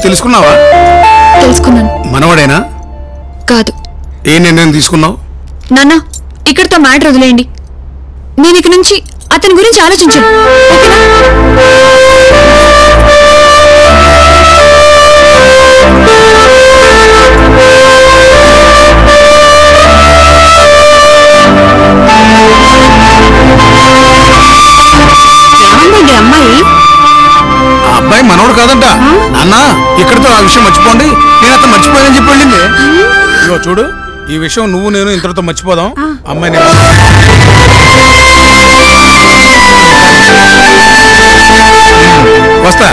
తెలుసుకున్నావా? తెలుసుకున్నాను. మనవడేనా? కాదు. ఏ నిర్ణయం తీసుకున్నావు? నాన్న, ఇక్కడితో మ్యాటర్ వదిలేయండి. నేను ఇక నుంచి అతని గురించి ఆలోచించాను. అమ్మాయి ఆ అబ్బాయి మనోడు కాదంట. నాన్న, ఇక్కడితో ఆ విషయం మర్చిపోండి, నేను అతను మర్చిపోయానని చెప్పి వెళ్ళింది. ఇగో చూడు, ఈ విషయం నువ్వు నేను ఇంతటితో మర్చిపోదాం. అమ్మాయి వస్తా.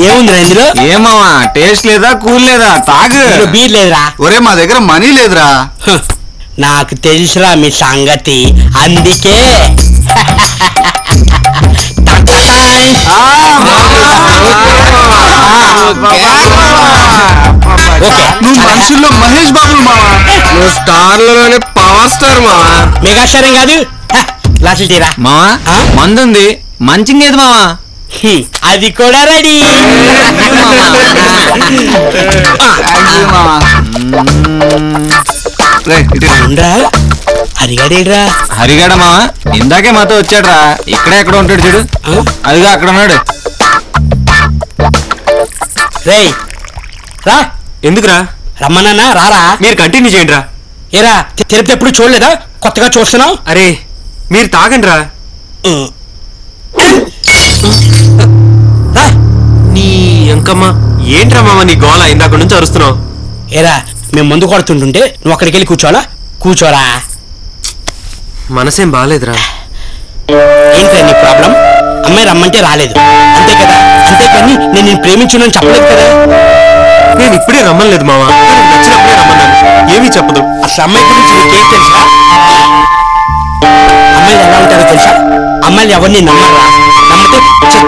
ఏముందిరా ఇందులో? ఏమమ్మా, టేస్ట్ లేదా, కూల్ లేదా? తాగు. బీర్ లేదురా. ఒరే, మా దగ్గర మనీ లేదురా. నాకు తెలుసురా మీ సంగతి, అందుకే నువ్వు మనుషుల్లో మహేష్ బాబు మావా, నువ్వు స్టార్లలోనే పవర్ స్టార్ మావా. మెగాస్టార్ కాదు. గ్లాసులు తీరా మావా. మందుంది, మంచిది మావా. అది కూడా రెడీ. హరిగాడేడ్రా? హరిగాడ మావా ఇందాకే మాతో వచ్చాడ్రా. ఇక్కడే ఎక్కడ ఉంటాడు చూడు, అదిగా అక్కడ ఉన్నాడు. రేయ్ రా. ఎందుకురా రమ్మన్నా? రారా. మీరు కంటిన్యూ చేయండి రా. ఏరా, తిరుపతి ఎప్పుడు చూడలేదా? కొత్తగా చూస్తున్నావు? అరే మీరు తాగండి రా. నీ అంకమ్మ ఏంట్రా మామ నీ గోళ? ఇందాక నుంచి అరుస్తున్నావు. ఏరా, మేము ముందు కొడుతుంటుంటే నువ్వు అక్కడికి వెళ్ళి కూర్చోవాలా? కూర్చోరా. మనసేం బాగాలేదురా. ఏంట్రా నీ ప్రాబ్లం? అమ్మాయి రమ్మంటే రాలేదు అంతే కదా, అంతేకాని నేను నేను ప్రేమించున్నాను చెప్పలేదు కదా. నేను ఇప్పుడే రమ్మలేదు మావా, నచ్చినప్పుడే రమ్మన్నాను. ఏమీ చెప్పదు. అసలు అమ్మాయి గురించి నీకేం తెలుసా? అమ్మాయిలు ఎలా ఉంటారో తెలుసా? అమ్మాయిలు ఎవరిని నమ్మరా, నమ్మితే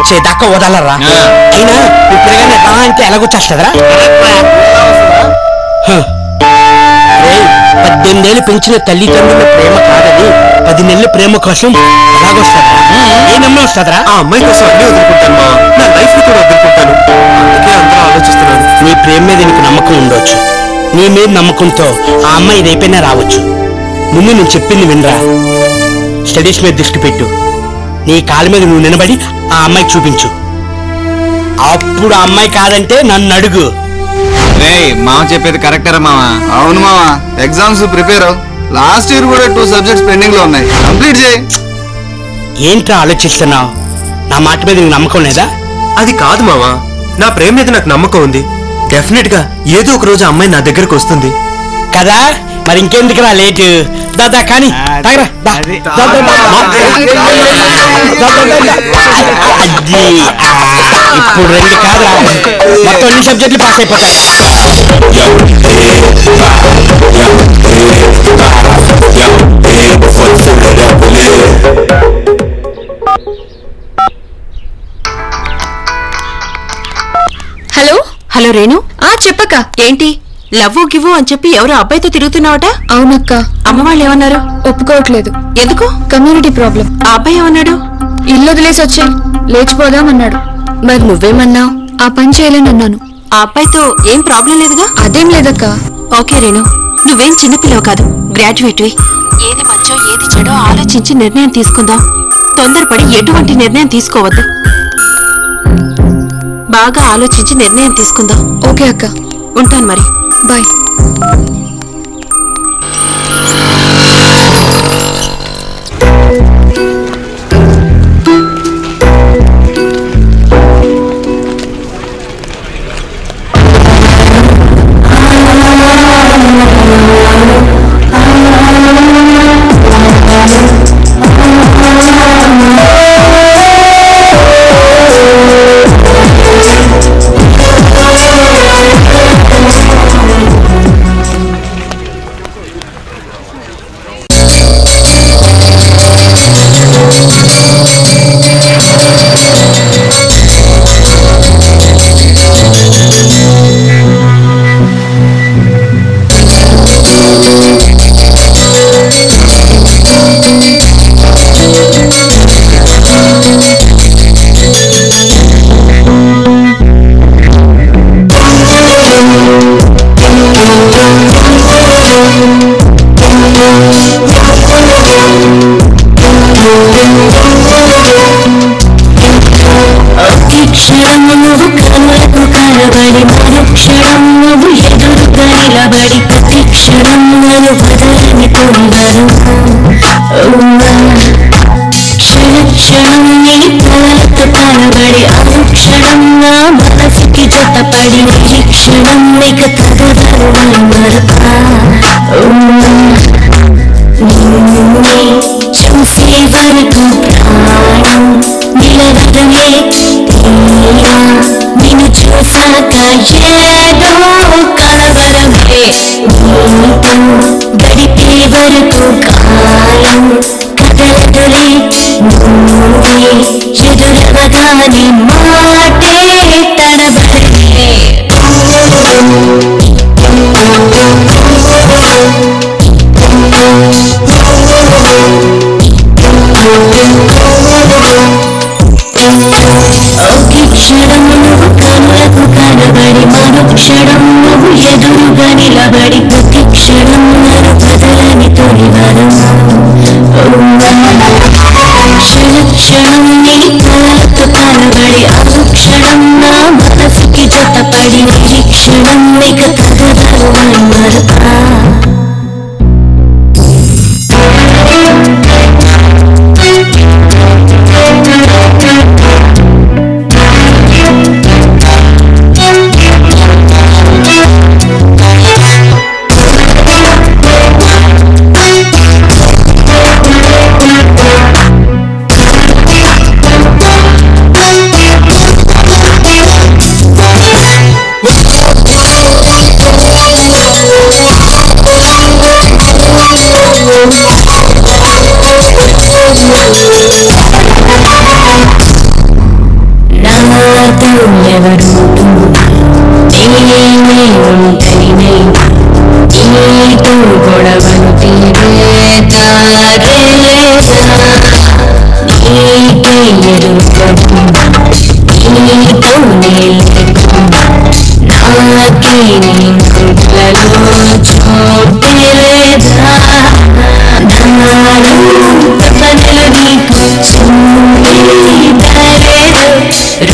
చేదాకా వదలరా. అయినా ఇప్పుడుగానే రా అంటే ఎలాగొచ్చేస్తుందిరా? 18 ఏళ్ళు పెంచిన తల్లిదండ్రుల ప్రేమ కాదని 10 నెలల ప్రేమ కోసం ఎలాగొస్తుందా? ఏ నమ్మే వస్తుందిరా? ఆ అమ్మాయి కోసం అన్నీ వదులుకుంటాను మా, నా లైఫ్ కూడా వదులుకుంటాను. అందుకే అందరూ ఆలోచిస్తున్నాను. నీ ప్రేమ మీద నీకు నమ్మకం ఉండొచ్చు, నీ మీద నమ్మకంతో ఆ అమ్మాయి ఇదైపోయినా రావచ్చు. ముందు నేను చెప్పింది వినరా. స్టడీస్ మీద దృష్టి పెట్టు. నీ కాళ్ళ మీద నువ్వు నిలబడి ఆ అమ్మాయికి చూపించు. అప్పుడు ఆ అమ్మాయి కాదంటే నన్ను అడుగు. మామ చెప్పేది కరెక్టరా మావా? అవును మావా, ఎగ్జామ్స్ ప్రిపేర్ అవు. లాస్ట్ ఇయర్ కూడా 2 సబ్జెక్ట్స్ పెండింగ్ లో ఉన్నాయి, కంప్లీట్ చేయి. ఏంట్రా ఆలోచిస్తున్నావు? నా మాట మీద నీకు నమ్మకం లేదా? అది కాదు మావా, నా ప్రేమ మీద నాకు నమ్మకం ఉంది. డెఫినెట్ గా ఏదో ఒక రోజు అమ్మాయి నా దగ్గరకు వస్తుంది కదా. మరి ఇంకెందుకురా లేటు? దాదా కానీ ఇప్పుడు 2 కాదురా, మొత్తం 2 సబ్జెక్టులు పాస్ అయిపోతాయి. Hello hello Renu. చెప్పక్క. ఏంటి లవ్వు గివ్వు అని చెప్పి ఎవరో అబ్బాయితో తిరుగుతున్నావట? అవునక్క. అమ్మ వాళ్ళు ఏమన్నారు? ఒప్పుకోవట్లేదు. ఎందుకు? Community problem. ఆ అబ్బాయి ఏమన్నాడు? ఇల్లు వదిలేసి వచ్చాయి, లేచిపోదామన్నాడు. మరి నువ్వేమన్నావు? ఆ పని చేయలేనన్నాను. ఆ అబ్బాయితో ఏం ప్రాబ్లం లేదుగా? అదేం లేదక్క. ఓకే రేణు, నువ్వేం చిన్నపిల్లవు కాదు, గ్రాడ్యుయేట్వి. ఏది మంచో ఏది చెడో ఆలోచించి నిర్ణయం తీసుకుందాం. తొందరపడి ఎటువంటి నిర్ణయం తీసుకోవద్దు. బాగా ఆలోచించి నిర్ణయం తీసుకుందాం. ఓకే అక్క, ఉంటాను మరి. బాయ్. నన్ను వదలని తొందరు క్షణ క్షణం నీ తలతో తలబడి అనుక్షణం నా మనసుకి జతపడి నిరీక్షణం ఇక తగదరు మరపా నిన్నే చూసే వరకు ప్రాణం నిలవదలే తీరా నిన్ను చూసాక ఏదో కలవరమే నీతో గడిపే వరకు కాలం కదలదులే నువ్వే ఎదురవగానే మాటే తడబడే క్షణం నువ్వు కనులకు కనబడి మరుక్షణం నువ్వు ఎదురుగా నిలబడి ప్రతి క్షణం నన్ను బదలని తొలివరం క్షణ క్షణం నీ కలతో కనబడి అనుక్షణం నా మనసుకి జతపడి నిరీక్షణం ఇక తగదరు మరపా నాతో ఎవరుంటూ నేనే ఉంటైనై నీతో గొడవను తీరేతారే నీకే ఎదుర్కొను నీతోనే నాకే నీ గుడ్లలో చోటేలేదా నాలో తపనలు నీకు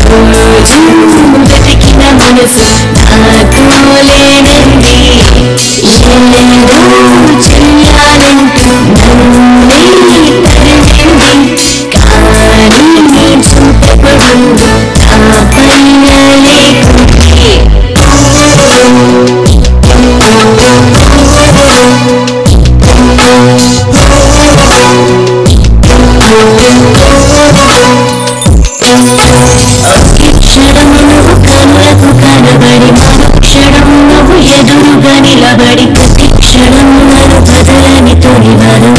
రోజు వెతికిన మనసు నాతో లేనంది ఏదో చెయ్యాలంటూ నన్నే తరిమింది కానీ నీ చూపడు నా పైన లేకుంటే క్షణం నువ్వు కనులకు కనబడి మరుక్షణం నువ్వు ఎదురుగా నిలబడి ప్రతి క్షణం నన్ను బదలని తొలివరం